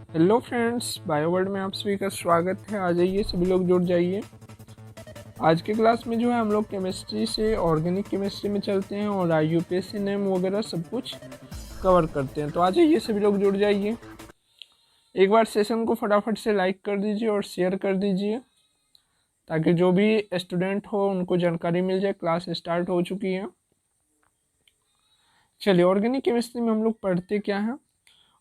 Hello friends, bio world में आप सभी का स्वागत है। आ जाइए, सभी लोग जुड़ जाइए। आज के क्लास में जो है हम लोग केमिस्ट्री से ऑर्गेनिक केमिस्ट्री में चलते हैं और IUPAC नेम वगैरह सब कुछ कवर करते हैं। तो आ जाइए, सभी लोग जुड़ जाइए। एक बार सेशन को फटाफट से लाइक कर दीजिए और शेयर कर दीजिए ताकि जो भी स्टूडेंट हो उनको जानकारी मिल जाए। क्लास स्टार्ट हो चुकी है। चलिए, ऑर्गेनिक केमिस्ट्री में हम लोग पढ़ते क्या है।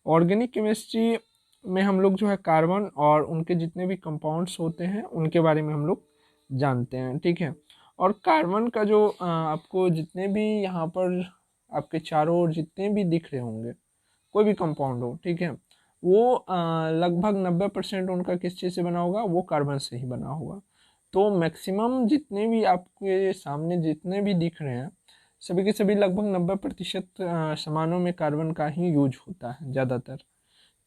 ऑर्गेनिक केमिस्ट्री में हम लोग जो है कार्बन और उनके जितने भी कंपाउंड्स होते हैं उनके बारे में हम लोग जानते हैं, ठीक है। और कार्बन का जो आपको जितने भी यहाँ पर आपके चारों ओर जितने भी दिख रहे होंगे, कोई भी कंपाउंड हो, ठीक है, वो लगभग 90% उनका किस चीज़ से बना होगा, वो कार्बन से ही बना होगा। तो मैक्सिमम जितने भी आपके सामने जितने भी दिख रहे हैं सभी के सभी लगभग 90% सामानों में कार्बन का ही यूज होता है ज़्यादातर,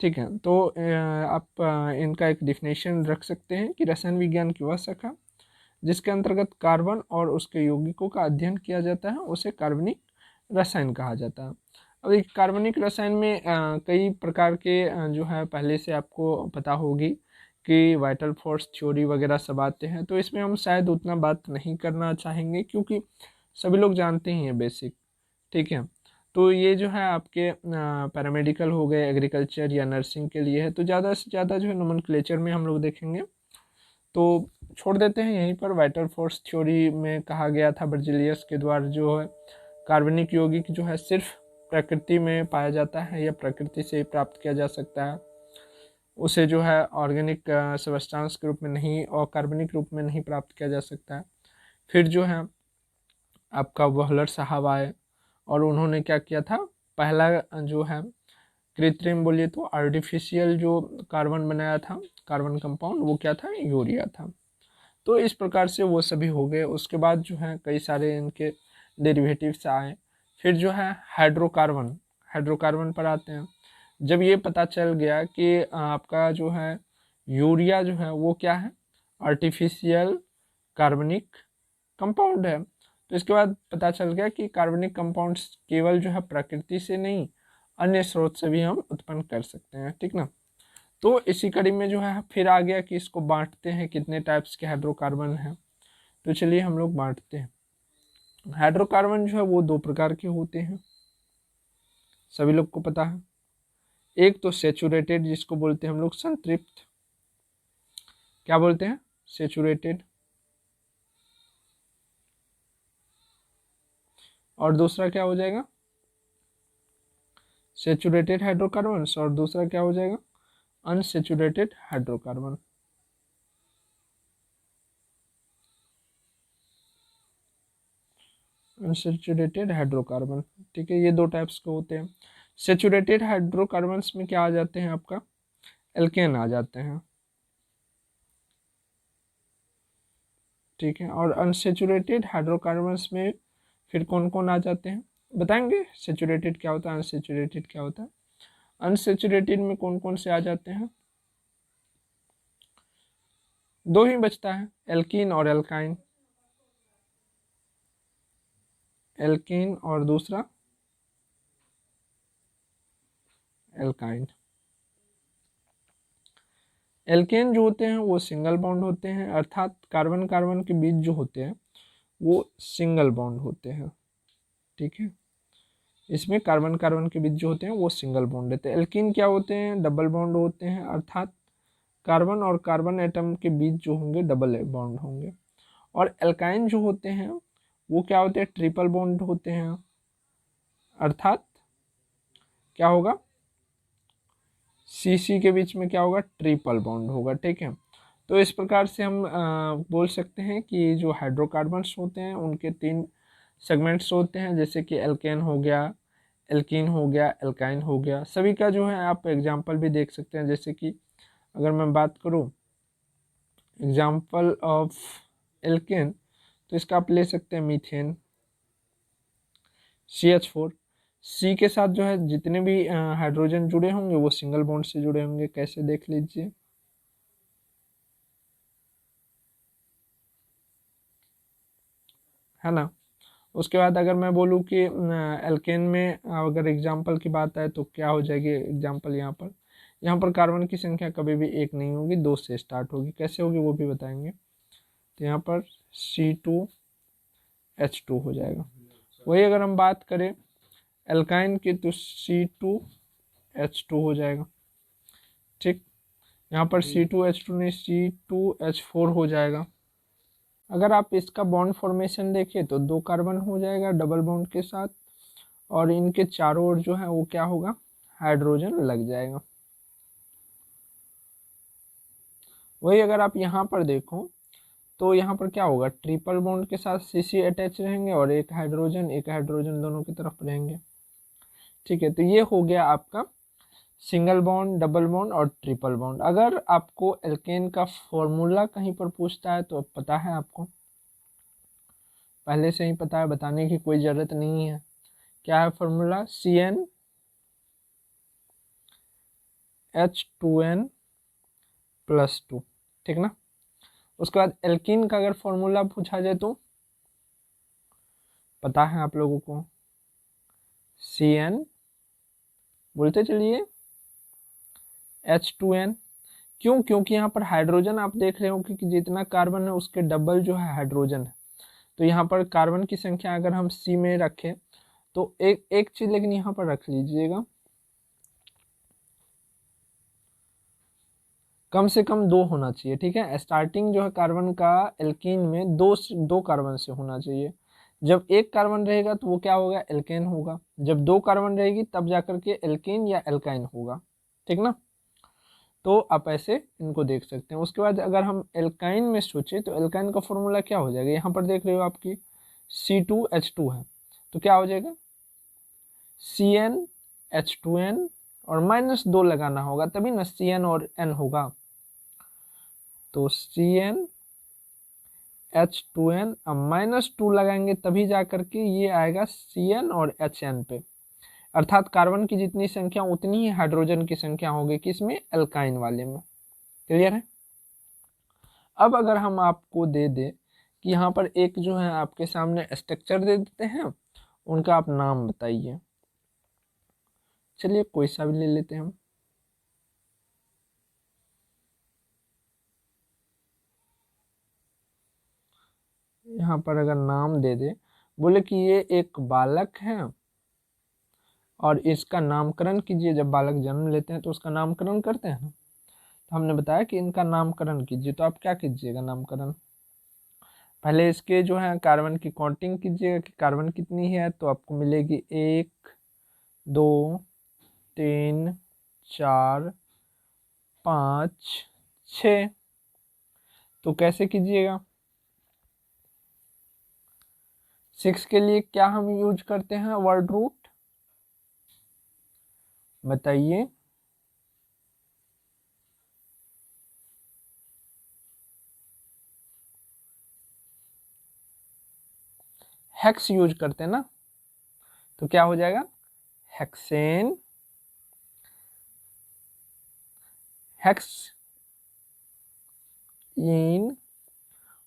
ठीक है। तो आप इनका एक डिफिनेशन रख सकते हैं कि रसायन विज्ञान की वह शाखा जिसके अंतर्गत कार्बन और उसके यौगिकों का अध्ययन किया जाता है उसे कार्बनिक रसायन कहा जाता है। अब एक कार्बनिक रसायन में कई प्रकार के जो है पहले से आपको पता होगी कि वाइटल फोर्स थ्योरी वगैरह सब आते हैं, तो इसमें हम शायद उतना बात नहीं करना चाहेंगे क्योंकि सभी लोग जानते ही हैं बेसिक, ठीक है। तो ये जो है आपके पैरामेडिकल हो गए, एग्रीकल्चर या नर्सिंग के लिए है, तो ज़्यादा से ज़्यादा जो है नोमेनक्लेचर में हम लोग देखेंगे। तो छोड़ देते हैं यहीं पर। वाइटल फोर्स थ्योरी में कहा गया था बर्जिलियस के द्वारा जो है कार्बनिक यौगिक जो है सिर्फ प्रकृति में पाया जाता है या प्रकृति से प्राप्त किया जा सकता है, उसे जो है ऑर्गेनिक सब्सटेंस के रूप में नहीं और कार्बनिक रूप में नहीं प्राप्त किया जा सकता है। फिर जो है आपका वहलर साहब आए और उन्होंने क्या किया था, पहला जो है कृत्रिम बोलिए तो आर्टिफिशियल जो कार्बन बनाया था, कार्बन कंपाउंड, वो क्या था, यूरिया था। तो इस प्रकार से वो सभी हो गए। उसके बाद जो है कई सारे इनके डेरिवेटिव्स आए। फिर जो है हाइड्रोकार्बन, हाइड्रोकार्बन पर आते हैं। जब ये पता चल गया कि आपका जो है यूरिया जो है वो क्या है, आर्टिफिशियल कार्बनिक कंपाउंड है, तो इसके बाद पता चल गया कि कार्बनिक कंपाउंड्स केवल जो है प्रकृति से नहीं अन्य स्रोत से भी हम उत्पन्न कर सकते हैं, ठीक ना। तो इसी कड़ी में जो है फिर आ गया कि इसको बांटते हैं, कितने टाइप्स के हाइड्रोकार्बन हैं। तो चलिए हम लोग बांटते हैं। हाइड्रोकार्बन जो है वो दो प्रकार के होते हैं, सभी लोग को पता है। एक तो सेचुरेटेड जिसको बोलते हैं हम लोग संतृप्त, क्या बोलते हैं, सेचुरेटेड। और दूसरा क्या हो जाएगा, सेचुरेटेड हाइड्रोकार्बन। और दूसरा क्या हो जाएगा, अनसेचुरेटेड हाइड्रोकार्बन। अनसेचुरेटेड हाइड्रोकार्बन, ठीक है, ये दो टाइप्स के होते हैं। सेचुरेटेड हाइड्रोकार्बन्स में क्या आ जाते हैं, आपका एल्केन आ जाते हैं, ठीक है। और अनसेचुरेटेड हाइड्रोकार्बन्स में फिर कौन कौन आ जाते हैं बताएंगे। सेचुरेटेड क्या होता है, अनसेचुरेटेड क्या होता है। अनसेचुरेटेड में कौन कौन से आ जाते हैं, दो ही बचता है, एल्कीन और एल्काइन। एल्कीन और दूसरा एल्काइन। एल्केन जो होते हैं वो सिंगल बॉन्ड होते हैं, अर्थात कार्बन कार्बन के बीच जो होते हैं वो सिंगल बॉन्ड होते हैं, ठीक है। इसमें कार्बन कार्बन के बीच जो होते हैं वो सिंगल बॉन्ड होते हैं। एल्कीन क्या होते हैं, डबल बॉन्ड होते हैं, अर्थात कार्बन और कार्बन एटम के बीच जो होंगे डबल बॉन्ड होंगे। और एल्काइन जो होते हैं वो क्या होते हैं, ट्रिपल बॉन्ड होते हैं, अर्थात क्या होगा, सी सी के बीच में क्या होगा, ट्रिपल बॉन्ड होगा, ठीक है। तो इस प्रकार से हम बोल सकते हैं कि जो हाइड्रोकार्बन्स होते हैं उनके तीन सेगमेंट्स होते हैं, जैसे कि एल्केन हो गया, एल्कीन हो गया, एल्काइन हो गया। सभी का जो है आप एग्जाम्पल भी देख सकते हैं, जैसे कि अगर मैं बात करूं एग्जाम्पल ऑफ एल्केन, तो इसका आप ले सकते हैं मीथेन, CH4। सी के साथ जो है जितने भी हाइड्रोजन जुड़े होंगे वो सिंगल बॉन्ड से जुड़े होंगे, कैसे देख लीजिए, है ना। उसके बाद अगर मैं बोलूँ कि एल्केन में अगर एग्जाम्पल की बात आए तो क्या हो जाएगी एग्जाम्पल यहाँ पर, यहाँ पर कार्बन की संख्या कभी भी एक नहीं होगी, 2 से स्टार्ट होगी। कैसे होगी वो भी बताएंगे। तो यहाँ पर C2H2 हो जाएगा। वही अगर हम बात करें एल्काइन की तो C2H2 हो जाएगा। ठीक, यहाँ पर C2H2 नहीं C2H4 हो जाएगा। अगर आप इसका बॉन्ड फॉर्मेशन देखें तो 2 कार्बन हो जाएगा डबल बॉन्ड के साथ, और इनके चारों ओर जो है वो क्या होगा, हाइड्रोजन लग जाएगा। वही अगर आप यहाँ पर देखो तो यहाँ पर क्या होगा, ट्रिपल बॉन्ड के साथ CC अटैच रहेंगे और एक हाइड्रोजन दोनों की तरफ रहेंगे। ठीक है, तो ये हो गया आपका सिंगल बॉन्ड, डबल बॉन्ड और ट्रिपल बॉन्ड। अगर आपको एल्केन का फॉर्मूला कहीं पर पूछता है तो अब पता है, आपको पहले से ही पता है, बताने की कोई ज़रूरत नहीं है। क्या है फॉर्मूला, CnH2n+2। ठीक ना। उसके बाद एल्कीन का अगर फॉर्मूला पूछा जाए तो पता है आप लोगों को, Cn बोलते चलिए H2n। क्यों, क्योंकि यहाँ पर हाइड्रोजन आप देख रहे हो कि जितना कार्बन है उसके डबल जो है हाइड्रोजन है। तो यहाँ पर कार्बन की संख्या अगर हम C में रखें तो एक चीज लेकिन यहाँ पर रख लीजिएगा, कम से कम 2 होना चाहिए। ठीक है, स्टार्टिंग जो है कार्बन का एल्कीन में दो कार्बन से होना चाहिए। जब 1 कार्बन रहेगा तो वो क्या होगा, एल्केन होगा। जब 2 कार्बन रहेगी तब जाकर के एल्कीन या एल्काइन होगा। ठीक ना। तो आप ऐसे इनको देख सकते हैं। उसके बाद अगर हम एल्काइन में सोचे तो एल्काइन का फॉर्मूला क्या हो जाएगा, यहाँ पर देख रहे हो आपकी C2H2 है तो क्या हो जाएगा CnH2n और -2 लगाना होगा तभी ना Cn और n होगा। तो CnH2n अब -2 लगाएंगे तभी जा करके ये आएगा Cn और Hn पे, अर्थात कार्बन की जितनी संख्या उतनी ही हाइड्रोजन की संख्या होगी किसमें, एल्काइन वाले में। क्लियर है। अब अगर हम आपको दे दे कि यहाँ पर एक जो है आपके सामने स्ट्रक्चर दे देते हैं, उनका आप नाम बताइए। चलिए कोई सा भी ले लेते हैं हम। यहाँ पर अगर नाम दे दे, बोले कि ये एक बालक है और इसका नामकरण कीजिए। जब बालक जन्म लेते हैं तो उसका नामकरण करते हैं ना, तो हमने बताया कि इनका नामकरण कीजिए। तो आप क्या कीजिएगा नामकरण, पहले इसके जो है कार्बन की काउंटिंग कीजिएगा कि कार्बन कितनी है, तो आपको मिलेगी 1 2 3 4 5 6। तो कैसे कीजिएगा, 6 के लिए क्या हम यूज करते हैं, वर्ड रूट बताइए। हेक्स यूज करते हैं ना, तो क्या हो जाएगा हेक्सेन, हेक्स इन,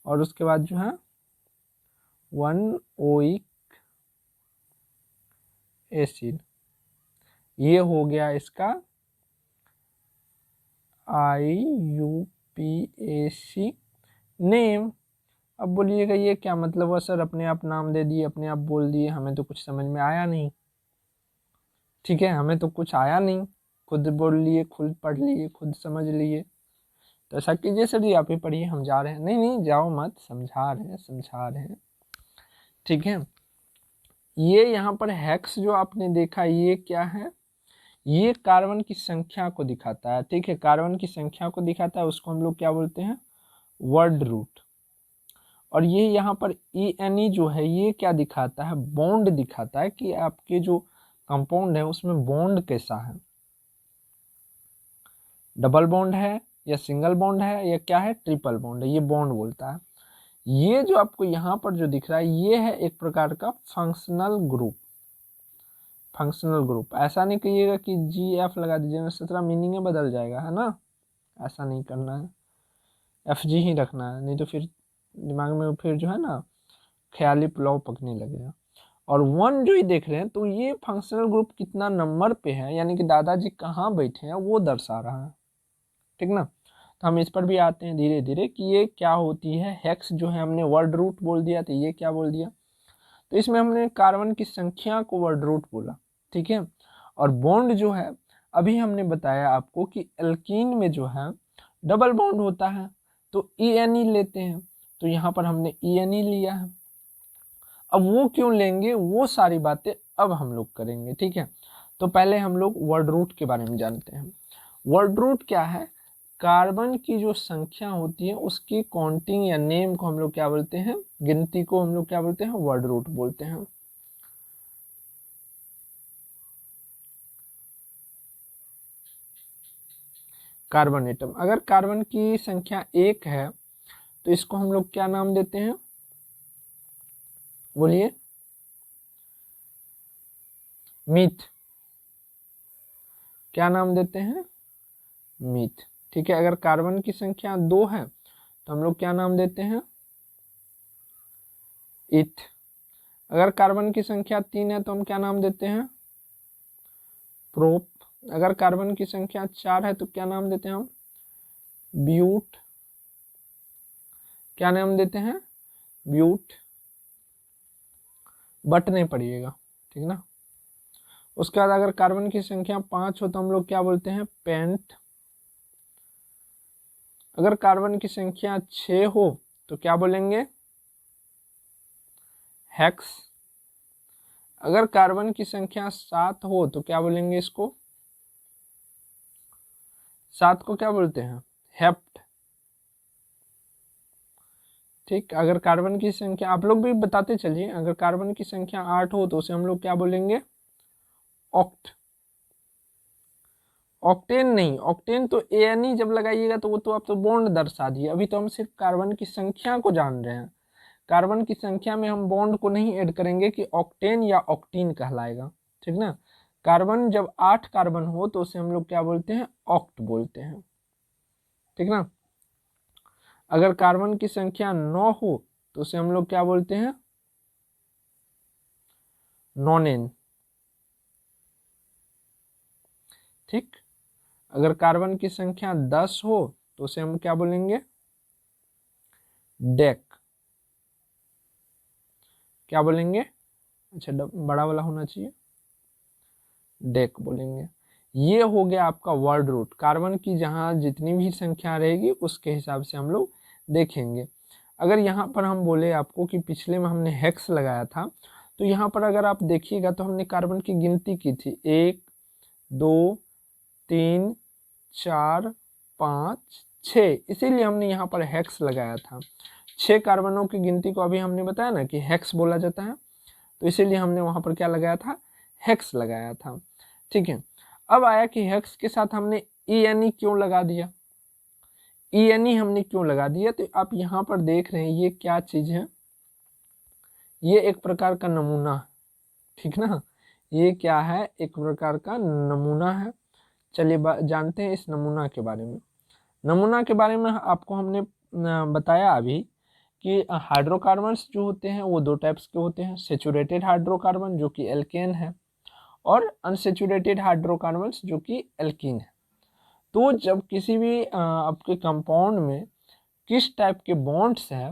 और उसके बाद जो है 1 ओइक एसिड। ये हो गया इसका IUPAC नेम। अब बोलिएगा ये क्या मतलब हुआ सर, अपने आप नाम दे दिए, अपने आप बोल दिए, हमें तो कुछ समझ में आया नहीं। ठीक है, हमें तो कुछ आया नहीं, खुद बोल लिए, खुद पढ़ लिए, खुद समझ लिए। तो ऐसा कीजिए सर जी, आप ही पढ़िए, हम जा रहे हैं। नहीं नहीं जाओ मत, समझा रहे हैं समझा रहे हैं। ठीक है, ये यहाँ पर हेक्स जो आपने देखा ये क्या है, ये कार्बन की संख्या को दिखाता है। ठीक है, कार्बन की संख्या को दिखाता है, उसको हम लोग क्या बोलते हैं, वर्ड रूट। और ये यहाँ पर ENE जो है ये क्या दिखाता है, बॉन्ड दिखाता है कि आपके जो कंपाउंड है उसमें बॉन्ड कैसा है, डबल बॉन्ड है या सिंगल बॉन्ड है या क्या है, ट्रिपल बॉन्ड है, ये बॉन्ड बोलता है। ये जो आपको यहाँ पर जो दिख रहा है ये है एक प्रकार का फंक्शनल ग्रुप। फंक्शनल ग्रुप, ऐसा नहीं कहिएगा कि GF लगा दीजिएगा, 17 मीनिंग बदल जाएगा, है ना, ऐसा नहीं करना है, FG ही रखना है, नहीं तो फिर दिमाग में फिर जो है ना ख्याली पुलाव पकने लगेगा। और 1 जो ही देख रहे हैं, तो ये फंक्शनल ग्रुप कितना नंबर पे है, यानी कि दादाजी कहाँ बैठे हैं वो दर्शा रहा है। ठीक ना। तो हम इस पर भी आते हैं धीरे धीरे कि ये क्या होती है। हेक्स जो है हमने वर्ड रूट बोल दिया, तो ये क्या बोल दिया, तो इसमें हमने कार्बन की संख्या को वर्ड रूट बोला। ठीक है। और बॉन्ड जो है, अभी हमने बताया आपको कि एल्कीन में जो है डबल बॉन्ड होता है, तो ई लेते हैं, तो यहाँ पर हमने ई लिया है। अब वो क्यों लेंगे, वो सारी बातें अब हम लोग करेंगे। ठीक है। तो पहले हम लोग वर्ड रूट के बारे में जानते हैं। वर्ड रूट क्या है, कार्बन की जो संख्या होती है उसकी काउंटिंग या नेम को हम लोग क्या बोलते हैं, गिनती को हम लोग क्या बोलते हैं, वर्ड रूट बोलते हैं। कार्बन एटम, अगर कार्बन की संख्या 1 है तो इसको हम लोग क्या नाम देते हैं, बोलिए, मीथ। क्या नाम देते हैं, मीथ। ठीक है। अगर कार्बन की संख्या 2 है तो हम लोग क्या नाम देते हैं, इथ। अगर कार्बन की संख्या 3 है तो हम क्या नाम देते हैं, प्रोप। अगर कार्बन की संख्या 4 है तो क्या नाम देते हैं हम, ब्यूट। क्या नाम देते हैं, ब्यूट। बट नहीं पड़िएगा, ठीक ना। उसके बाद अगर कार्बन की संख्या 5 हो तो हम लोग क्या बोलते हैं, पेंट। अगर कार्बन की संख्या 6 हो तो क्या बोलेंगे, हेक्स। अगर कार्बन की संख्या 7 हो तो क्या बोलेंगे इसको, 7 को क्या बोलते हैं, हेप्ट। ठीक। अगर कार्बन की संख्या, आप लोग भी बताते चलिए, अगर कार्बन की संख्या 8 हो तो उसे हम लोग क्या बोलेंगे, ऑक्ट। ऑक्टेन नहीं, ऑक्टेन तो एन जब लगाइएगा तो वो तो आप तो बॉन्ड दर्शा दिए। अभी तो हम सिर्फ कार्बन की संख्या को जान रहे हैं, कार्बन की संख्या में हम बॉन्ड को नहीं ऐड करेंगे कि ऑक्टेन या ऑक्टीन कहलाएगा। ठीक ना। कार्बन जब 8 कार्बन हो तो उसे हम लोग क्या बोलते हैं, ऑक्ट बोलते हैं। ठीक ना। अगर कार्बन की संख्या 9 हो तो उसे हम लोग क्या बोलते हैं, नॉनेन। ठीक। अगर कार्बन की संख्या 10 हो तो उसे हम क्या बोलेंगे, डेक। क्या बोलेंगे, अच्छा बड़ा वाला होना चाहिए, डेक बोलेंगे। ये हो गया आपका वर्ड रूट। कार्बन की जहाँ जितनी भी संख्या रहेगी उसके हिसाब से हम लोग देखेंगे। अगर यहाँ पर हम बोले आपको कि पिछले में हमने हेक्स लगाया था, तो यहाँ पर अगर आप देखिएगा तो हमने कार्बन की गिनती की थी, 1 2 3 4 5 6, इसीलिए हमने यहाँ पर हेक्स लगाया था। 6 कार्बनों की गिनती को अभी हमने बताया ना कि हेक्स बोला जाता है, तो इसीलिए हमने वहाँ पर क्या लगाया था, हेक्स लगाया था। ठीक है। अब आया कि हेक्स के साथ हमने ई क्यों लगा दिया, ई हमने क्यों लगा दिया, तो आप यहाँ पर देख रहे हैं ये क्या चीज़ है, ये एक प्रकार का नमूना। ठीक ना। ये क्या है, एक प्रकार का नमूना है। चलिए जानते हैं इस नमूना के बारे में। नमूना के बारे में आपको हमने बताया अभी कि हाइड्रोकार्बन्स जो होते हैं वो 2 टाइप्स के होते हैं, सेचुरेटेड हाइड्रोकार्बन जो कि एल्केन है, और अनसेचुरेटेड हाइड्रोकार्बन्स जो कि एल्कीन है। तो जब किसी भी आपके कंपाउंड में किस टाइप के बॉन्ड्स हैं,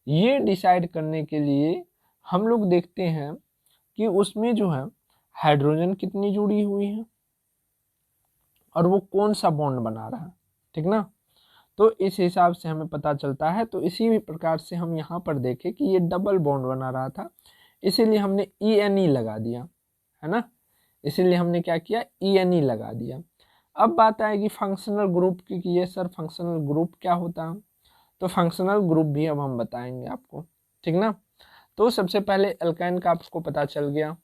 ये डिसाइड करने के लिए हम लोग देखते हैं कि उसमें जो है हाइड्रोजन कितनी जुड़ी हुई है और वो कौन सा बॉन्ड बना रहा है। ठीक ना। तो इस हिसाब से हमें पता चलता है। तो इसी भी प्रकार से हम यहाँ पर देखें कि ये डबल बॉन्ड बना रहा था, इसीलिए हमने ई लगा दिया, है ना। इसीलिए हमने क्या किया, ई लगा दिया। अब बात आएगी फंक्शनल ग्रुप की कि ये सर फंक्शनल ग्रुप क्या होता है, तो फंक्शनल ग्रुप भी अब हम बताएंगे आपको। ठीक ना। तो सबसे पहले एल्काइन का आपको पता चल गया।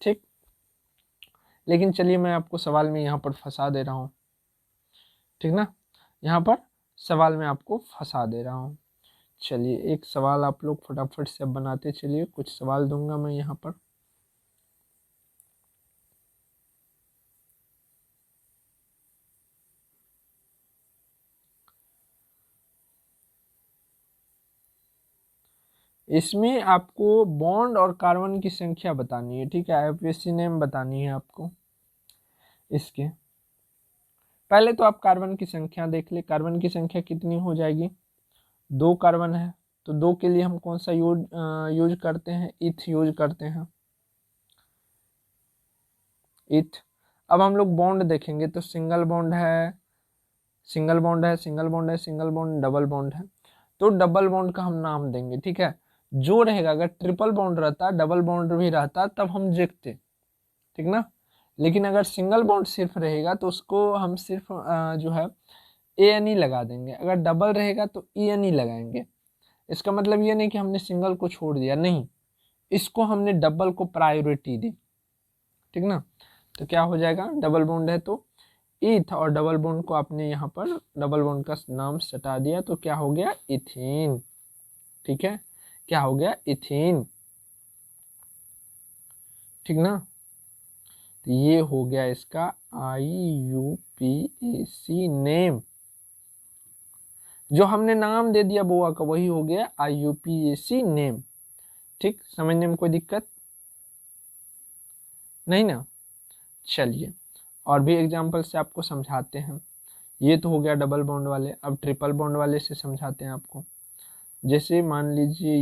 ठीक। लेकिन चलिए मैं आपको सवाल में यहाँ पर फंसा दे रहा हूँ। ठीक ना। यहाँ पर सवाल में आपको फंसा दे रहा हूँ। चलिए एक सवाल आप लोग फटाफट से बनाते चलिए, कुछ सवाल दूंगा मैं यहाँ पर। इसमें आपको बॉन्ड और कार्बन की संख्या बतानी है, ठीक है। आईयूपीएसी नेम बतानी है आपको इसके। पहले तो आप कार्बन की संख्या देख ले। कार्बन की संख्या कितनी हो जाएगी, 2 कार्बन है, तो 2 के लिए हम कौन सा यूज करते हैं, इथ यूज करते हैं, इथ। अब हम लोग बॉन्ड देखेंगे तो सिंगल बॉन्ड है, सिंगल बॉन्ड है, सिंगल बॉन्ड है, सिंगल बॉन्ड, डबल बॉन्ड है। तो डबल बॉन्ड का हम नाम देंगे, ठीक है। जो रहेगा, अगर ट्रिपल बॉन्ड रहता, डबल बॉन्ड भी रहता, तब हम देखते, ठीक ना। लेकिन अगर सिंगल बॉन्ड सिर्फ रहेगा तो उसको हम सिर्फ जो है ANE लगा देंगे। अगर डबल रहेगा तो ENE लगाएंगे। इसका मतलब ये नहीं कि हमने सिंगल को छोड़ दिया, नहीं, इसको हमने डबल को प्रायोरिटी दी, ठीक ना। तो क्या हो जाएगा, डबल बॉन्ड है तो ईथ, और डबल बॉन्ड को आपने यहाँ पर डबल बॉन्ड का नाम सटा दिया, तो क्या हो गया, इथीन, ठीक है। क्या हो गया, इथीन, ठीक ना। तो ये हो गया इसका IUPAC नेम। जो हमने नाम दे दिया बोआ का, वही हो गया IUPAC नेम, ठीक। समझने में कोई दिक्कत नहीं ना। चलिए और भी एग्जाम्पल से आपको समझाते हैं। ये तो हो गया डबल बॉन्ड वाले। अब ट्रिपल बॉन्ड वाले से समझाते हैं आपको। जैसे मान लीजिए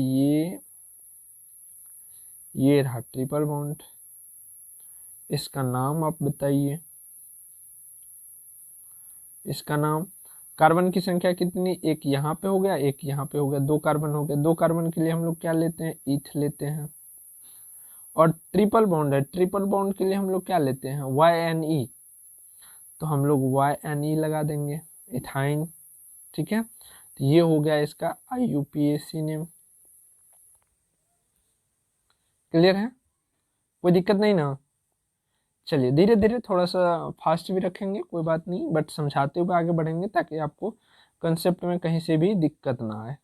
ये रहा ट्रिपल बॉन्ड, इसका नाम आप बताइए, इसका नाम। कार्बन की संख्या कितनी, एक यहाँ पे हो गया, एक यहाँ पे हो गया, 2 कार्बन हो गए। 2 कार्बन के लिए हम लोग क्या लेते हैं, ईथ लेते हैं। और ट्रिपल बॉन्ड है, ट्रिपल बॉन्ड के लिए हम लोग क्या लेते हैं, YNE, तो हम लोग YNE लगा देंगे, इथाइन, ठीक है। तो ये हो गया इसका IUPAC नेम। क्लियर है, कोई दिक्कत नहीं ना। चलिए धीरे धीरे थोड़ा सा फास्ट भी रखेंगे, कोई बात नहीं, बट समझाते हुए आगे बढ़ेंगे ताकि आपको कंसेप्ट में कहीं से भी दिक्कत ना आए,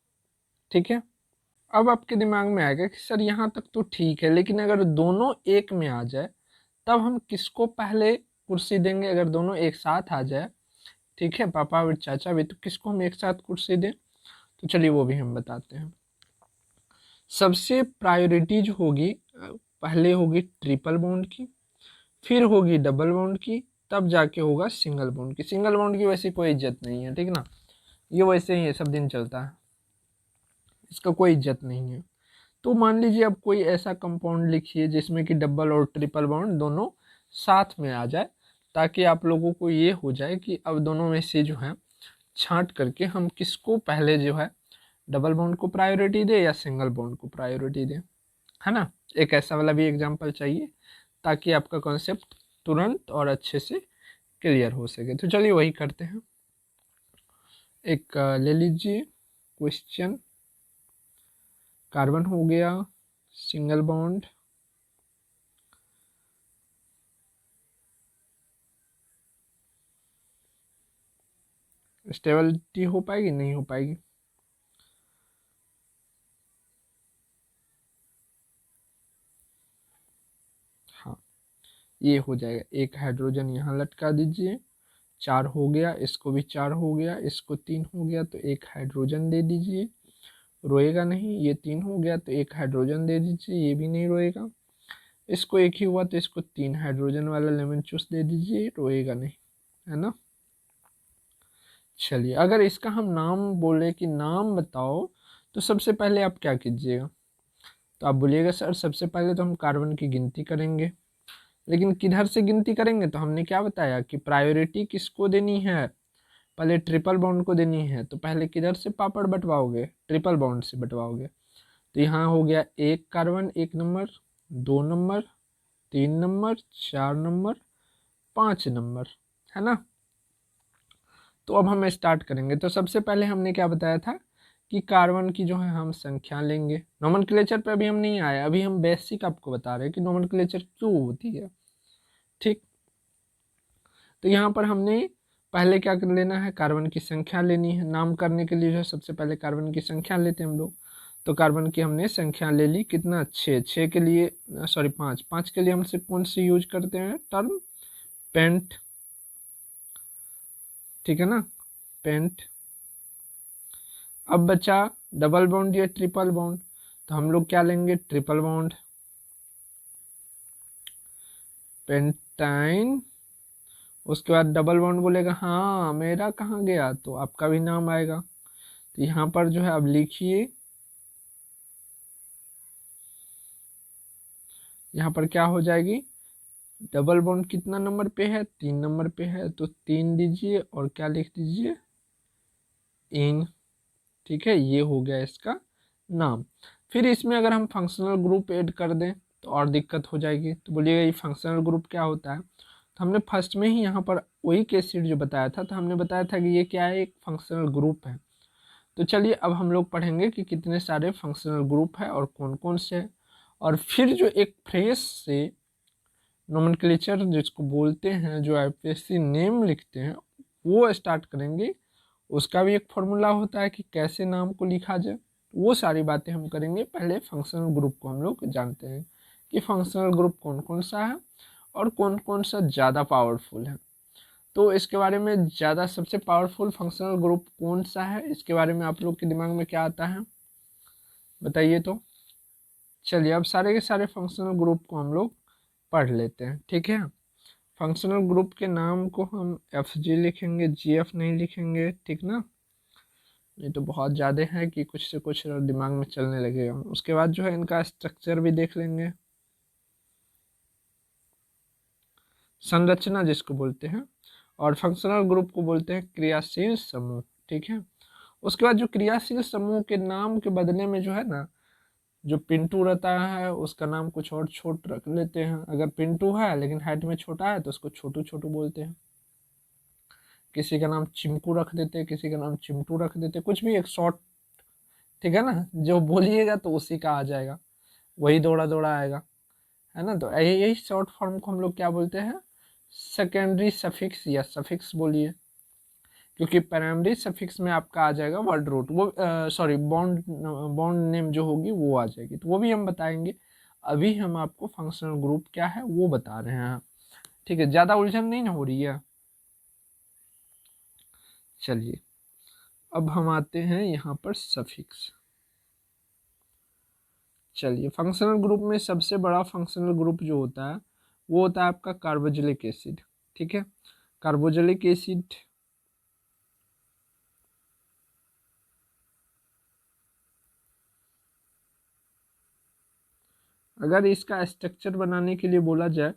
ठीक है। अब आपके दिमाग में आएगा कि सर यहाँ तक तो ठीक है, लेकिन अगर दोनों एक में आ जाए तब हम किसको पहले कुर्सी देंगे। अगर दोनों एक साथ आ जाए, ठीक है, पापा और चाचा भी, तो किसको हम एक साथ कुर्सी दें। तो चलिए वो भी हम बताते हैं। सबसे प्रायोरिटी जो होगी, पहले होगी ट्रिपल बॉन्ड की, फिर होगी डबल बॉन्ड की, तब जाके होगा सिंगल बॉन्ड की। सिंगल बॉन्ड की वैसे कोई इज्जत नहीं है, ठीक ना, ये वैसे ही है, सब दिन चलता है, इसका कोई इज्जत नहीं है। तो मान लीजिए अब कोई ऐसा कंपाउंड लिखिए जिसमें कि डबल और ट्रिपल बॉन्ड दोनों साथ में आ जाए, ताकि आप लोगों को ये हो जाए कि अब दोनों में से जो है छांट करके हम किसको पहले जो है डबल बॉन्ड को प्रायोरिटी दे या सिंगल बॉन्ड को प्रायोरिटी दे, है ना। एक ऐसा वाला भी एग्जांपल चाहिए ताकि आपका कॉन्सेप्ट तुरंत और अच्छे से क्लियर हो सके। तो चलिए वही करते हैं। एक ले लीजिए क्वेश्चन। कार्बन हो गया, सिंगल बॉन्ड, स्टेबिलिटी हो पाएगी, नहीं हो पाएगी। हाँ, ये हो जाएगा। एक हाइड्रोजन यहाँ लटका दीजिए, 4 हो गया, इसको भी 4 हो गया, इसको 3 हो गया, तो एक हाइड्रोजन दे दीजिए, रोएगा नहीं। ये 3 हो गया तो एक हाइड्रोजन दे दीजिए, ये भी नहीं रोएगा। इसको एक ही हुआ तो इसको 3 हाइड्रोजन वाला लेमन जूस दे दीजिए, रोएगा नहीं, है ना। चलिए अगर इसका हम नाम बोले कि नाम बताओ, तो सबसे पहले आप क्या कीजिएगा, तो आप बोलिएगा सर सबसे पहले तो हम कार्बन की गिनती करेंगे। लेकिन किधर से गिनती करेंगे, तो हमने क्या बताया कि प्रायोरिटी किसको देनी है, पहले ट्रिपल बॉन्ड को देनी है। तो पहले किधर से पापड़ बंटवाओगे, ट्रिपल बॉन्ड से बंटवाओगे। तो यहाँ हो गया 1 carbon 1 number, 2 number, 3 number, 4 number, 5 number, है ना। तो अब हम स्टार्ट करेंगे। तो सबसे पहले हमने क्या बताया था कि कार्बन की जो है हम संख्या लेंगे। नोमेनक्लेचर पे अभी हम नहीं आए, अभी हम बेसिक आपको बता रहे हैं कि नोमेनक्लेचर क्यों होती है, ठीक। तो यहाँ पर हमने पहले क्या कर लेना है, कार्बन की संख्या लेनी है। नाम करने के लिए जो है सबसे पहले कार्बन की संख्या लेते हैं हम लोग। तो कार्बन की हमने संख्या ले ली, कितना, 6। 6 के लिए सॉरी 5, 5 के लिए हमसे कौन सी यूज करते हैं टर्म, पेंट, ठीक है ना, पेंट। अब बचा डबल बॉन्ड या ट्रिपल बॉन्ड, तो हम लोग क्या लेंगे, ट्रिपल बॉन्ड, पेंटाइन। उसके बाद डबल बॉन्ड बोलेगा हाँ मेरा कहाँ गया, तो आपका भी नाम आएगा। तो यहाँ पर जो है अब लिखिए, यहाँ पर क्या हो जाएगी, डबल बॉन्ड कितना नंबर पे है, 3 नंबर पे है, तो 3 दीजिए और क्या लिख दीजिए, इन। ठीक है, ये हो गया इसका नाम। फिर इसमें अगर हम फंक्शनल ग्रुप ऐड कर दें तो और दिक्कत हो जाएगी। तो बोलिएगा ये फंक्शनल ग्रुप क्या होता है। तो हमने फर्स्ट में ही यहाँ पर वही एसिड जो बताया था, तो हमने बताया था कि ये क्या है, एक फंक्शनल ग्रुप है। तो चलिए अब हम लोग पढ़ेंगे कि कितने सारे फंक्शनल ग्रुप है और कौन कौन से है। और फिर जो एक फ्रेश से नोमेनक्लेचर जिसको बोलते हैं, जो आईपीएससी नेम लिखते हैं, वो स्टार्ट करेंगे। उसका भी एक फॉर्मूला होता है कि कैसे नाम को लिखा जाए, वो सारी बातें हम करेंगे। पहले फंक्शनल ग्रुप को हम लोग जानते हैं कि फंक्शनल ग्रुप कौन कौन सा है और कौन कौन सा ज़्यादा पावरफुल है। तो इसके बारे में ज़्यादा सबसे पावरफुल फंक्शनल ग्रुप कौन सा है, इसके बारे में आप लोग के दिमाग में क्या आता है बताइए। तो चलिए अब सारे के सारे फंक्शनल ग्रुप को हम लोग पढ़ लेते हैं। ठीक है, फंक्शनल ग्रुप के नाम को हम एफ जी लिखेंगे, जी एफ नहीं लिखेंगे, ठीक ना, ये तो बहुत ज़्यादा है कि कुछ से कुछ दिमाग में चलने लगेगा। उसके बाद जो है इनका स्ट्रक्चर भी देख लेंगे, संरचना जिसको बोलते हैं, और फंक्शनल ग्रुप को बोलते हैं क्रियाशील समूह। ठीक है, उसके बाद जो क्रियाशील समूह के नाम के बदले में जो है ना, जो पिंटू रहता है उसका नाम कुछ और छोट रख लेते हैं। अगर पिंटू है लेकिन हाइट में छोटा है तो उसको छोटू छोटू बोलते हैं। किसी का नाम चिमकू रख देते, किसी का नाम चिमटू रख देते, कुछ भी एक शॉर्ट, ठीक है ना, जो बोलिएगा तो उसी का आ जाएगा, वही दौड़ा दौड़ा आएगा, है ना। तो यही शॉर्ट फॉर्म को हम लोग क्या बोलते हैं, सेकेंडरी सफिक्स या सफिक्स बोलिए, क्योंकि प्राइमरी सफिक्स में आपका आ जाएगा वर्ड रूट, वो सॉरी बॉन्ड बॉन्ड नेम जो होगी वो आ जाएगी, तो वो भी हम बताएंगे। अभी हम आपको फंक्शनल ग्रुप क्या है वो बता रहे हैं। ठीक है, ज़्यादा उलझन नहीं ना हो रही है। चलिए अब हम आते हैं यहाँ पर सफिक्स। चलिए फंक्शनल ग्रुप में सबसे बड़ा फंक्शनल ग्रुप जो होता है वो होता है आपका कार्बोक्सिलिक एसिड। ठीक है, कार्बोक्सिलिक एसिड अगर इसका स्ट्रक्चर बनाने के लिए बोला जाए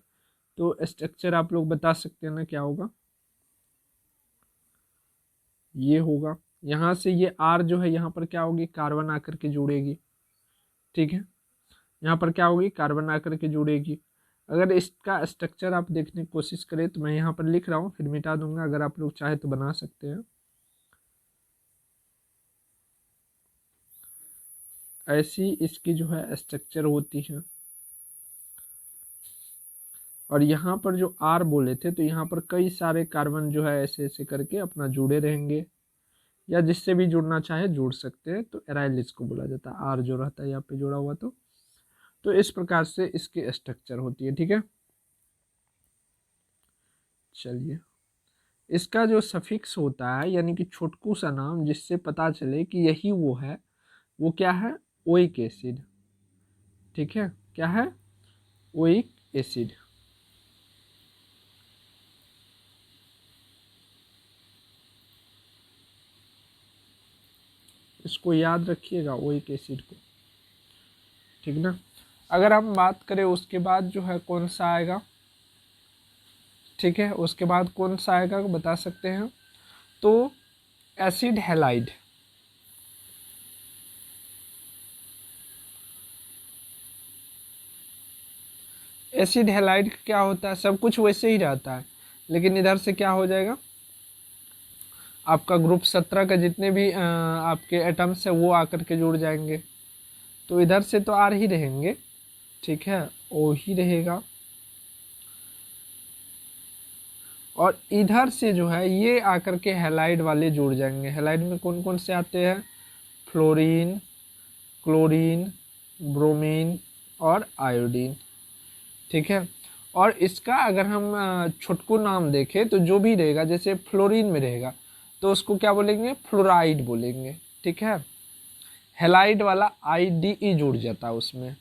तो स्ट्रक्चर आप लोग बता सकते हैं ना, क्या होगा, ये होगा। यहाँ से ये आर जो है यहाँ पर क्या होगी, कार्बन आकर के जुड़ेगी। ठीक है, यहाँ पर क्या होगी, कार्बन आकर के जुड़ेगी। अगर इसका स्ट्रक्चर आप देखने की कोशिश करें तो मैं यहाँ पर लिख रहा हूँ, फिर मिटा दूंगा, अगर आप लोग चाहे तो बना सकते हैं। ऐसी इसकी जो है स्ट्रक्चर होती है। और यहाँ पर जो आर बोले थे तो यहाँ पर कई सारे कार्बन जो है ऐसे ऐसे करके अपना जुड़े रहेंगे, या जिससे भी जुड़ना चाहे जुड़ सकते हैं। तो एराइल इसको बोला जाता है, आर जो रहता है यहाँ पे जुड़ा हुआ। तो इस प्रकार से इसकी स्ट्रक्चर होती है। ठीक है, चलिए इसका जो सफिक्स होता है यानी कि छोटकू सा नाम, जिससे पता चले कि यही वो है, वो क्या है, ओइक एसिड। ठीक है, क्या है, ओइक एसिड। इसको याद रखिएगा, ओइक एसिड को, ठीक ना। अगर हम बात करें उसके बाद जो है कौन सा आएगा, ठीक है, उसके बाद कौन सा आएगा बता सकते हैं, तो एसिड हैलाइड। एसिड हैलाइड क्या होता है, सब कुछ वैसे ही रहता है, लेकिन इधर से क्या हो जाएगा, आपका ग्रुप 17 का जितने भी आपके एटम्स है वो आकर के जुड़ जाएंगे। तो इधर से तो आर ही रहेंगे, ठीक है, ओ ही रहेगा। और इधर से जो है ये आकर के हैलाइड वाले जुड़ जाएंगे। हैलाइड में कौन कौन से आते हैं, फ्लोरीन, क्लोरीन, ब्रोमीन और आयोडीन। ठीक है, और इसका अगर हम छुटकू नाम देखें तो जो भी रहेगा, जैसे फ्लोरीन में रहेगा तो उसको क्या बोलेंगे, फ्लोराइड बोलेंगे। ठीक है, हेलाइड वाला IDE जुड़ जाता है उसमें,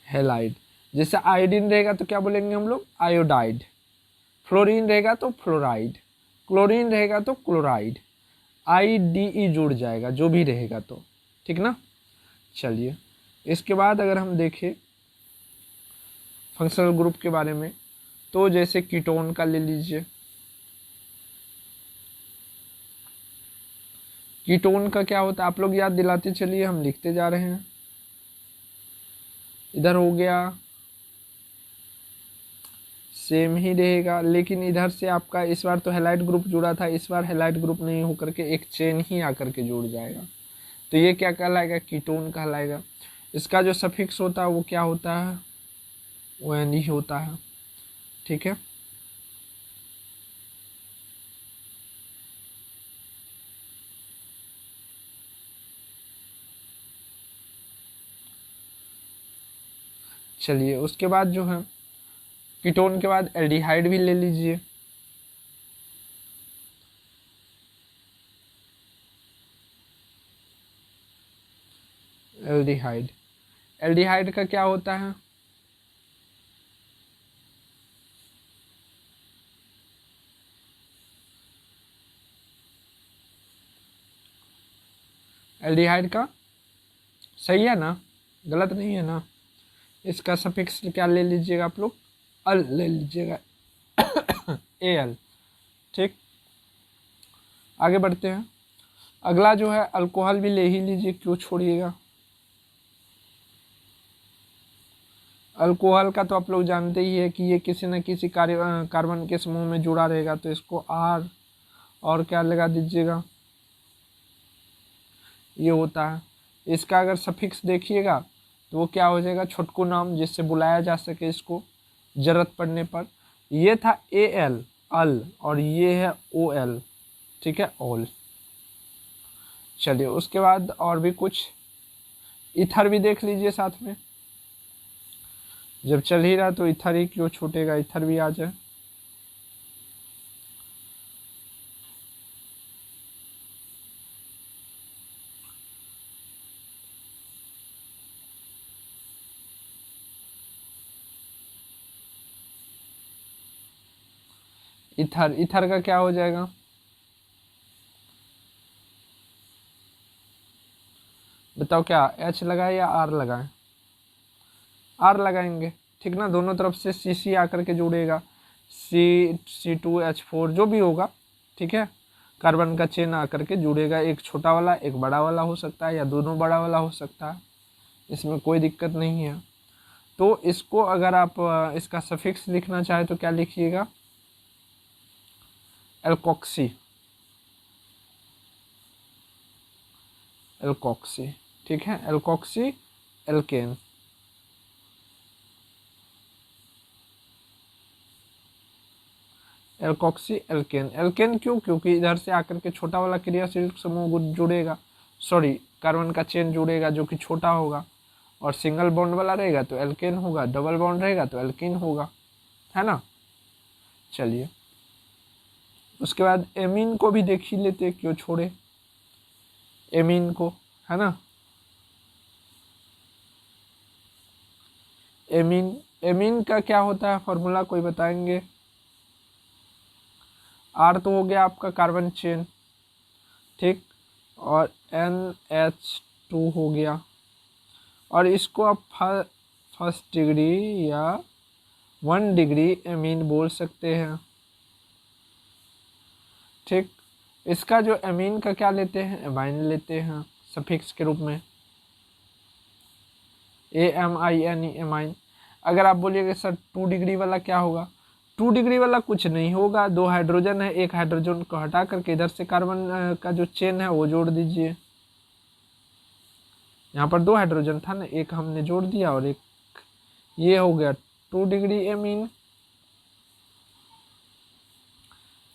हेलाइड। जैसे आयोडीन रहेगा तो क्या बोलेंगे हम लोग, आयोडाइड। फ्लोरीन रहेगा तो फ्लोराइड, क्लोरीन रहेगा तो क्लोराइड, IDE जुड़ जाएगा जो भी रहेगा तो, ठीक ना। चलिए इसके बाद अगर हम देखें फंक्शनल ग्रुप के बारे में, तो जैसे कीटोन का ले लीजिए। कीटोन का क्या होता है आप लोग याद दिलाते चलिए, हम लिखते जा रहे हैं। इधर हो गया सेम ही रहेगा, लेकिन इधर से आपका इस बार तो हेलाइड ग्रुप जुड़ा था, इस बार हेलाइड ग्रुप नहीं होकर के एक चेन ही आकर के जुड़ जाएगा, तो ये क्या कहलाएगा, कीटोन कहलाएगा। इसका जो सफिक्स होता है वो क्या होता है, वो एन ही होता है, ठीक है। चलिए उसके बाद जो है कीटोन के बाद एल्डिहाइड भी ले लीजिए। एल्डिहाइड, एल्डिहाइड का क्या होता है, एल्डिहाइड का सही है ना, गलत नहीं है ना। इसका सफिक्स क्या ले लीजिएगा आप लोग, अल ले लीजिएगा AL, ठीक। आगे बढ़ते हैं, अगला जो है अल्कोहल भी ले ही लीजिए, क्यों छोड़िएगा। अल्कोहल का तो आप लोग जानते ही है कि ये किसी न किसी कार्बन के समूह में जुड़ा रहेगा, तो इसको R और क्या लगा दीजिएगा, ये होता है। इसका अगर सफिक्स देखिएगा तो वो क्या हो जाएगा, छोटकू नाम, जिससे बुलाया जा सके इसको जरूरत पड़ने पर। ये था AL अल, और ये है OL, ठीक है, ऑल। चलिए उसके बाद और भी कुछ, इथर भी देख लीजिए साथ में, जब चल ही रहा तो इथर ही क्यों छूटेगा, इथर भी आ जाए। इथर, इथर का क्या हो जाएगा, बताओ क्या, H लगाए या R लगाए, R लगाएंगे, ठीक ना। दोनों तरफ से CC आकर के जुड़ेगा, C2H4 जो भी होगा, ठीक है। कार्बन का चेन आकर के जुड़ेगा, एक छोटा वाला एक बड़ा वाला हो सकता है, या दोनों बड़ा वाला हो सकता है, इसमें कोई दिक्कत नहीं है। तो इसको अगर आप इसका सफिक्स लिखना चाहे तो क्या लिखिएगा, एल्कोक्सी, एल्कोक्सी, ठीक है, alkoxy alkane. Alkoxy alkane, alkane क्यों, क्योंकि इधर से आकर के छोटा वाला क्रियाशील समूह जुड़ेगा, सॉरी कार्बन का चेन जुड़ेगा जो कि छोटा होगा, और सिंगल बॉन्ड वाला रहेगा तो एल्केन होगा, डबल बॉन्ड रहेगा तो एल्कीन होगा, है ना। चलिए उसके बाद एमीन को भी देख ही लेते, क्यों छोड़े एमीन को, है ना। एमीन, एमीन का क्या होता है फॉर्मूला, कोई बताएंगे। R तो हो गया आपका कार्बन चेन, ठीक, और NH2 हो गया, और इसको आप फर्स्ट डिग्री या 1 डिग्री एमीन बोल सकते हैं, ठीक। इसका जो एमीन का क्या लेते हैं, एमाइन लेते हैं सफिक्स के रूप में, AMINE, एमाइन। अगर आप बोलिएगा सर 2 डिग्री वाला क्या होगा, 2 डिग्री वाला कुछ नहीं होगा, 2 हाइड्रोजन है, एक हाइड्रोजन को हटा करके इधर से कार्बन का जो चेन है वो जोड़ दीजिए। यहाँ पर 2 हाइड्रोजन था ना, एक हमने जोड़ दिया और एक ये हो गया 2 डिग्री एमीन।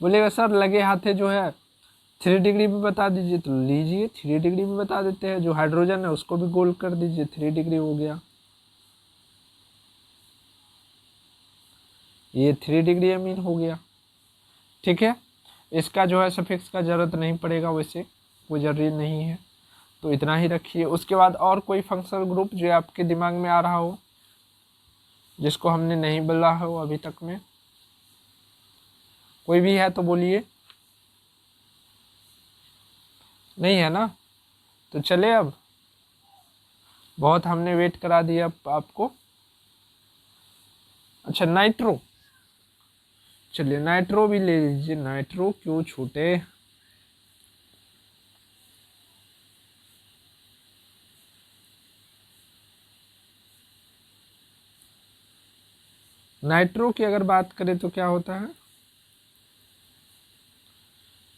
बोलेगा सर लगे हाथे जो है 3 डिग्री भी बता दीजिए, तो लीजिए 3 डिग्री भी बता देते हैं, जो हाइड्रोजन है उसको भी गोल कर दीजिए, 3 डिग्री हो गया, ये 3 डिग्री एमीन हो गया, ठीक है। इसका जो है सफिक्स का ज़रूरत नहीं पड़ेगा, वैसे कोई ज़रूरी नहीं है, तो इतना ही रखिए। उसके बाद और कोई फंक्शनल ग्रुप जो आपके दिमाग में आ रहा हो, जिसको हमने नहीं बोला हो अभी तक में, कोई भी है तो बोलिए। नहीं है ना, तो चले अब, बहुत हमने वेट करा दिया आपको। अच्छा नाइट्रो, चलिए नाइट्रो भी ले लीजिए, नाइट्रो क्यों छूटे। नाइट्रो की अगर बात करें तो क्या होता है,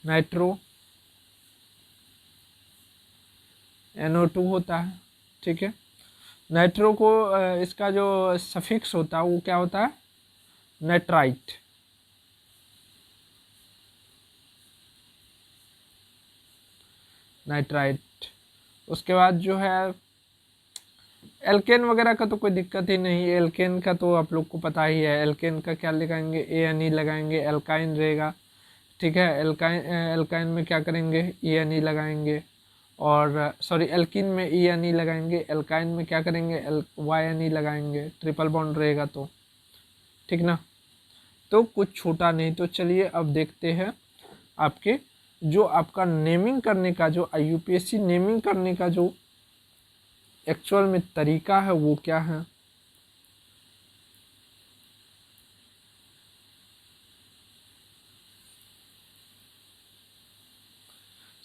नाइट्रो NO2 होता है, ठीक है। नाइट्रो को इसका जो सफिक्स होता है वो क्या होता है, नाइट्राइट। नाइट्राइट। उसके बाद जो है एल्केन वगैरह का तो कोई दिक्कत ही नहीं, एल्केन का तो आप लोग को पता ही है, एल्केन का क्या लगाएंगे, ANE लगाएंगे, एल्काइन रहेगा, ठीक है। एल्काइन, एल्काइन में क्या करेंगे, ENE लगाएंगे, और सॉरी एल्किन में ENE लगाएंगे, एल्काइन में क्या करेंगे, YNE लगाएंगे, ट्रिपल बॉन्ड रहेगा तो, ठीक ना। तो कुछ छूटा नहीं। तो चलिए अब देखते हैं आपके जो आपका नेमिंग करने का, जो IUPAC नेमिंग करने का जो एक्चुअल में तरीका है वो क्या है।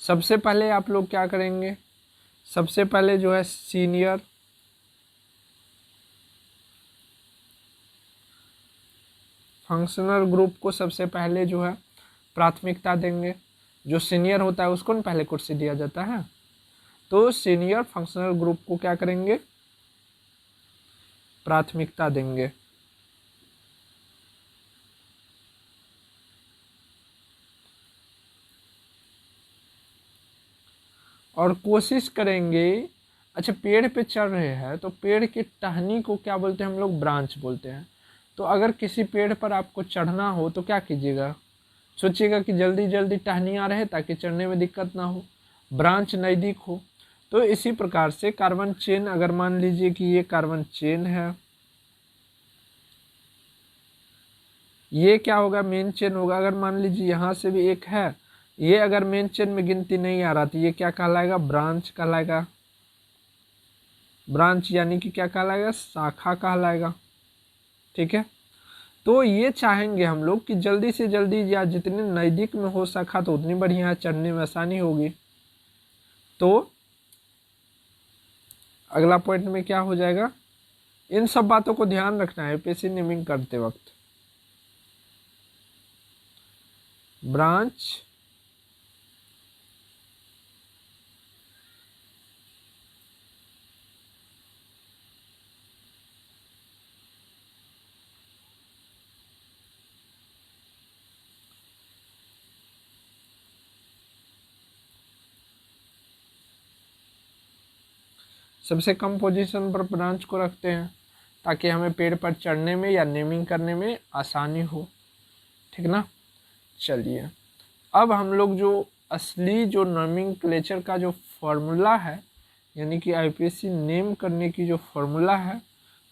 सबसे पहले आप लोग क्या करेंगे, सबसे पहले जो है सीनियर फंक्शनल ग्रुप को सबसे पहले जो है प्राथमिकता देंगे। जो सीनियर होता है उसको ना पहले कुर्सी दिया जाता है, तो सीनियर फंक्शनल ग्रुप को क्या करेंगे, प्राथमिकता देंगे। और कोशिश करेंगे, अच्छा पेड़ पे चढ़ रहे हैं तो पेड़ की टहनी को क्या बोलते हैं हम लोग, ब्रांच बोलते हैं। तो अगर किसी पेड़ पर आपको चढ़ना हो तो क्या कीजिएगा, सोचिएगा कि जल्दी जल्दी टहनियाँ रहे ताकि चढ़ने में दिक्कत ना हो, ब्रांच नज़दीक हो। तो इसी प्रकार से कार्बन चेन, अगर मान लीजिए कि ये कार्बन चेन है, ये क्या होगा, मेन चेन होगा। अगर मान लीजिए यहाँ से भी एक है, ये अगर मेन चेन में गिनती नहीं आ रहा तो ये क्या कहलाएगा, ब्रांच कहलाएगा। ब्रांच यानी कि क्या कहलाएगा, शाखा कहलाएगा, ठीक है। तो ये चाहेंगे हम लोग कि जल्दी से जल्दी या जितने नज़दीक में हो शाखा तो उतनी बढ़िया है, चढ़ने में आसानी होगी। तो अगला पॉइंट में क्या हो जाएगा, इन सब बातों को ध्यान रखना है पेशी नेमिंग करते वक्त। ब्रांच सबसे कम पोजीशन पर ब्रांच को रखते हैं ताकि हमें पेड़ पर चढ़ने में या नेमिंग करने में आसानी हो, ठीक ना। चलिए अब हम लोग जो असली जो नोमेनक्लेचर का जो फॉर्मूला है, यानी कि IUPAC नेम करने की जो फॉर्मूला है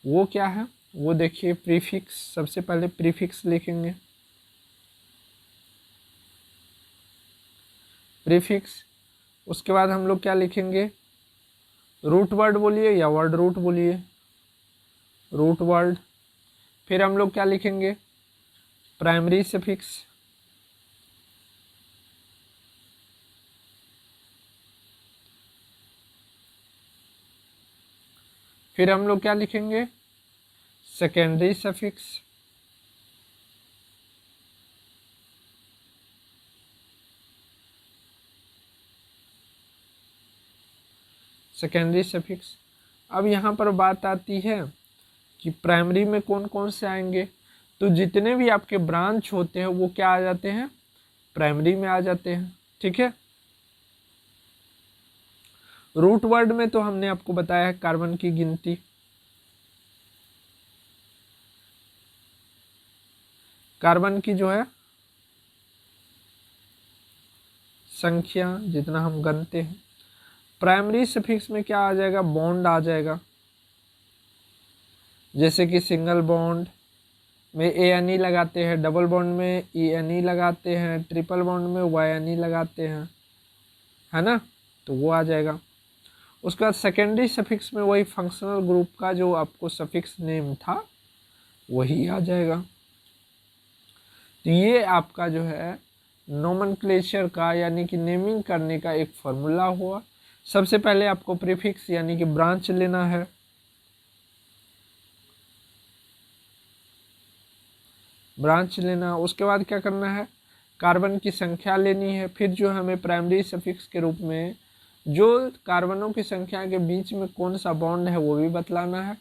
वो क्या है, वो देखिए। प्रीफिक्स, सबसे पहले प्रीफिक्स लिखेंगे, प्रीफिक्स। उसके बाद हम लोग क्या लिखेंगे, रूट वर्ड बोलिए या वर्ड रूट बोलिए, रूट वर्ड। फिर हम लोग क्या लिखेंगे, प्राइमरी सफिक्स। फिर हम लोग क्या लिखेंगे, सेकेंडरी सफिक्स। Secondary suffix. अब यहाँ पर बात आती है कि प्राइमरी में कौन कौन से आएंगे, तो जितने भी आपके ब्रांच होते हैं वो क्या आ जाते हैं, प्राइमरी में आ जाते हैं, ठीक है। रूट वर्ड में तो हमने आपको बताया है कार्बन की गिनती, कार्बन की जो है संख्या जितना हम गनते हैं। प्राइमरी सफिक्स में क्या आ जाएगा, बॉन्ड आ जाएगा, जैसे कि सिंगल बॉन्ड में ANE लगाते हैं, डबल बॉन्ड में ENE लगाते हैं, ट्रिपल बॉन्ड में YNE लगाते हैं, है ना, तो वो आ जाएगा। उसके बाद सेकेंडरी सफिक्स में वही फंक्शनल ग्रुप का जो आपको सफिक्स नेम था वही आ जाएगा। तो ये आपका जो है नोमेनक्लेचर का यानी कि नेमिंग करने का एक फॉर्मूला हुआ। सबसे पहले आपको प्रीफिक्स यानी कि ब्रांच लेना है, ब्रांच लेना। उसके बाद क्या करना है, कार्बन की संख्या लेनी है। फिर जो हमें प्राइमरी सफिक्स के रूप में जो कार्बनों की संख्या के बीच में कौन सा बॉन्ड है वो भी बतलाना है।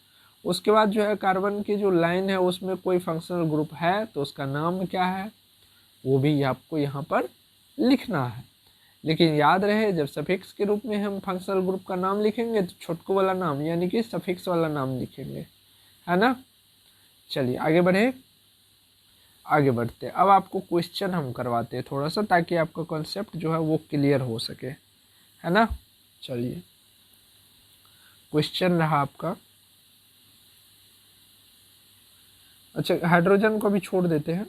उसके बाद जो है कार्बन की जो लाइन है उसमें कोई फंक्शनल ग्रुप है तो उसका नाम क्या है वो भी आपको यहाँ पर लिखना है। लेकिन याद रहे जब सफिक्स के रूप में हम फंक्शनल ग्रुप का नाम लिखेंगे तो छोटकू वाला नाम यानी कि सफिक्स वाला नाम लिखेंगे, है ना। चलिए आगे बढ़े, आगे बढ़ते हैं। अब आपको क्वेश्चन हम करवाते हैं थोड़ा सा ताकि आपका कॉन्सेप्ट जो है वो क्लियर हो सके, है ना। चलिए क्वेश्चन रहा आपका, अच्छा हाइड्रोजन को भी छोड़ देते हैं।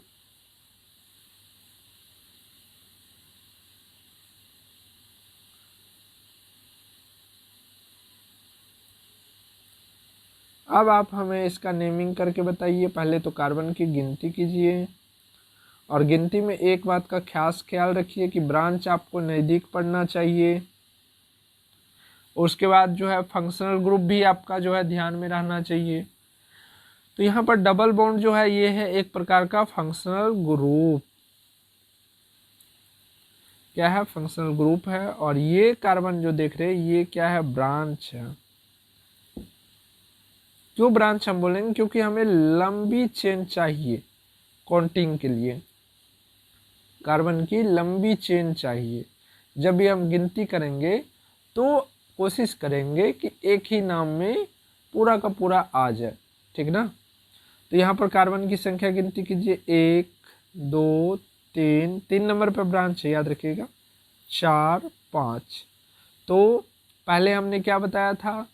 अब आप हमें इसका नेमिंग करके बताइए। पहले तो कार्बन की गिनती कीजिए और गिनती में एक बात का खास ख्याल रखिए कि ब्रांच आपको नज़दीक पड़ना चाहिए। उसके बाद जो है फंक्शनल ग्रुप भी आपका जो है ध्यान में रहना चाहिए। तो यहाँ पर डबल बॉन्ड जो है ये है एक प्रकार का फंक्शनल ग्रुप, क्या है, फंक्शनल ग्रुप है। और ये कार्बन जो देख रहे हैं ये क्या है, ब्रांच है। क्यों ब्रांच हम बोलेंगे, क्योंकि हमें लंबी चेन चाहिए काउंटिंग के लिए, कार्बन की लंबी चेन चाहिए। जब भी हम गिनती करेंगे तो कोशिश करेंगे कि एक ही नाम में पूरा का पूरा आ जाए, ठीक ना। तो यहाँ पर कार्बन की संख्या गिनती कीजिए, 1 2 3, 3 नंबर पर ब्रांच है याद रखिएगा, 4 5। तो पहले हमने क्या बताया था,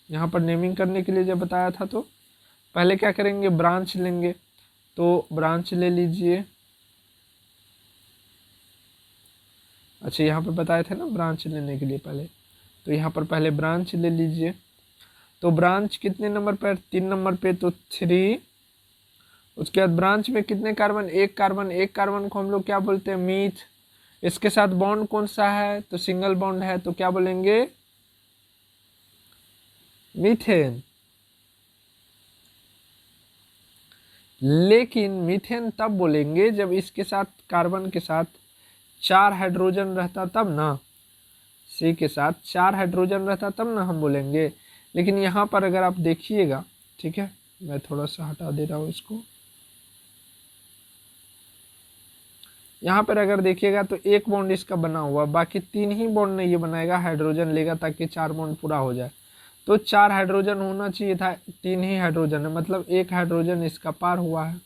यहाँ पर नेमिंग करने के लिए जब बताया था तो पहले क्या करेंगे, ब्रांच लेंगे। तो ब्रांच ले लीजिए, अच्छा यहाँ पर बताए थे ना ब्रांच लेने के लिए पहले, तो यहाँ पर पहले ब्रांच ले लीजिए। तो ब्रांच कितने नंबर पर, 3 नंबर पे, तो 3। उसके बाद ब्रांच में कितने कार्बन, एक कार्बन, एक कार्बन को हम लोग क्या बोलते हैं, मीथ। इसके साथ बॉन्ड कौन सा है, तो सिंगल बॉन्ड है, तो क्या बोलेंगे, मीथेन। लेकिन मीथेन तब बोलेंगे जब इसके साथ कार्बन के साथ 4 हाइड्रोजन रहता तब ना, सी के साथ 4 हाइड्रोजन रहता तब ना हम बोलेंगे। लेकिन यहाँ पर अगर आप देखिएगा, ठीक है, मैं थोड़ा सा हटा दे रहा हूँ इसको, यहाँ पर अगर देखिएगा तो एक बॉन्ड इसका बना हुआ, बाकी 3 ही बॉन्ड नहीं ये बनाएगा, हाइड्रोजन लेगा ताकि 4 बॉन्ड पूरा हो जाए। तो 4 हाइड्रोजन होना चाहिए था, 3 ही हाइड्रोजन है, मतलब एक हाइड्रोजन इसका पार हुआ है,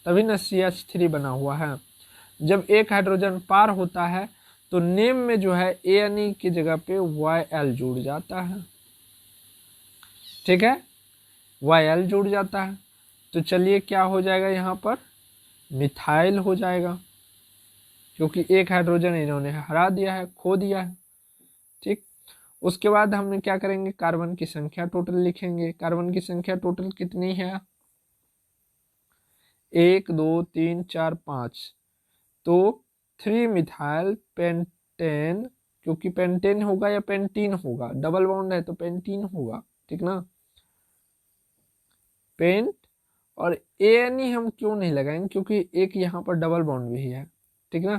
तभी ना CH3 बना हुआ है। जब एक हाइड्रोजन पार होता है तो नेम में जो है ANE की जगह पे YL जुड़ जाता है, ठीक है, YL जुड़ जाता है। तो चलिए क्या हो जाएगा, यहाँ पर मिथाइल हो जाएगा, क्योंकि एक हाइड्रोजन इन्होंने हरा दिया है, खो दिया है, ठीक। उसके बाद हम क्या करेंगे, कार्बन की संख्या टोटल लिखेंगे। कार्बन की संख्या टोटल कितनी है, 1 2 3 4 5। तो 3 मिथाइल पेंटेन, क्योंकि पेंटेन होगा या पेंटीन होगा, डबल बॉन्ड है तो पेंटीन होगा, ठीक ना। पेंट और ANE हम क्यों नहीं लगाएंगे, क्योंकि एक यहाँ पर डबल बॉन्ड भी है, ठीक ना।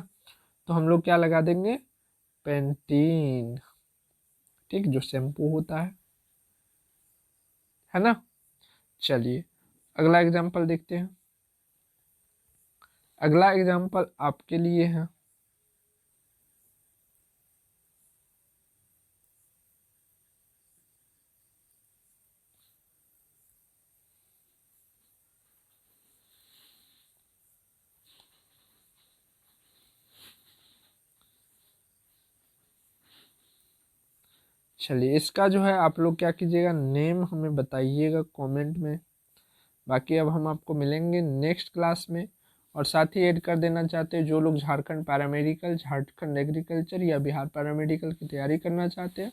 तो हम लोग क्या लगा देंगे, पेंटीन, ठीक, जो शैम्पू होता है ना। चलिए अगला एग्जांपल देखते हैं। अगला एग्जांपल आपके लिए है, चलिए इसका जो है आप लोग क्या कीजिएगा, नेम हमें बताइएगा कमेंट में। बाकी अब हम आपको मिलेंगे नेक्स्ट क्लास में। और साथ ही ऐड कर देना चाहते हैं जो लोग झारखंड पैरामेडिकल, झारखंड एग्रीकल्चर या बिहार पैरामेडिकल की तैयारी करना चाहते हैं,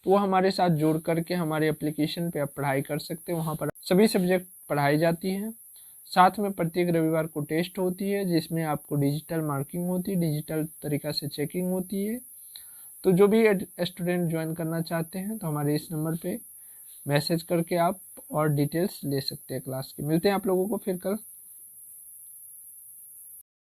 तो वो हमारे साथ जोड़ करके हमारे एप्लीकेशन पे आप पढ़ाई कर सकते हैं। वहाँ पर सभी सब्जेक्ट पढ़ाई जाती हैं। साथ में प्रत्येक रविवार को टेस्ट होती है जिसमें आपको डिजिटल मार्किंग होती है, डिजिटल तरीक़ा से चेकिंग होती है। तो जो भी स्टूडेंट ज्वाइन करना चाहते हैं तो हमारे इस नंबर पे मैसेज करके आप और डिटेल्स ले सकते हैं क्लास की। मिलते हैं आप लोगों को फिर कल।